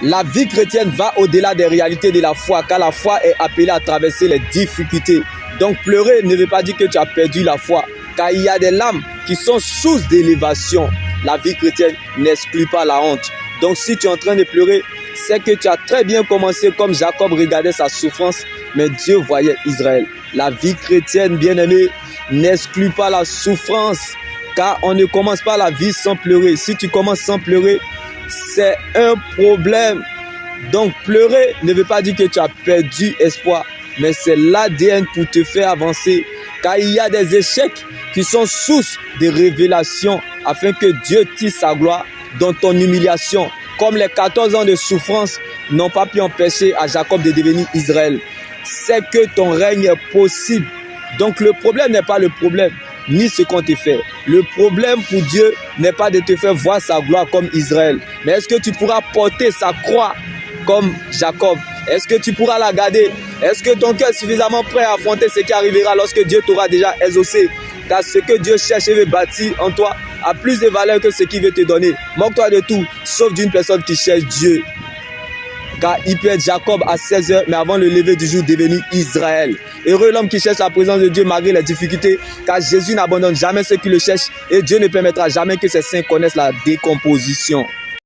La vie chrétienne va au-delà des réalités de la foi, car la foi est appelée à traverser les difficultés. Donc pleurer ne veut pas dire que tu as perdu la foi, car il y a des lames qui sont source d'élévation. La vie chrétienne n'exclut pas la honte. Donc si tu es en train de pleurer, c'est que tu as très bien commencé comme Jacob regardait sa souffrance, mais Dieu voyait Israël. La vie chrétienne, bien-aimée, n'exclut pas la souffrance, car on ne commence pas la vie sans pleurer. Si tu commences sans pleurer, c'est un problème. Donc pleurer ne veut pas dire que tu as perdu espoir, mais c'est l'ADN pour te faire avancer, car il y a des échecs qui sont source de révélation afin que Dieu tire sa gloire dans ton humiliation. Comme les 14 ans de souffrance n'ont pas pu empêcher à Jacob de devenir Israël. C'est que ton règne est possible. Donc le problème n'est pas le problème, ni ce qu'on te fait. Le problème pour Dieu n'est pas de te faire voir sa gloire comme Israël. Mais est-ce que tu pourras porter sa croix comme Jacob? Est-ce que tu pourras la garder? Est-ce que ton cœur est suffisamment prêt à affronter ce qui arrivera lorsque Dieu t'aura déjà exaucé? Car ce que Dieu cherche et veut bâtir en toi a plus de valeur que ce qu'il veut te donner. Moque-toi de tout, sauf d'une personne qui cherche Dieu. Car il peut être Jacob à 16 heures, mais avant le lever du jour, devenir Israël. Heureux l'homme qui cherche la présence de Dieu malgré les difficultés, car Jésus n'abandonne jamais ceux qui le cherchent et Dieu ne permettra jamais que ses saints connaissent la décomposition.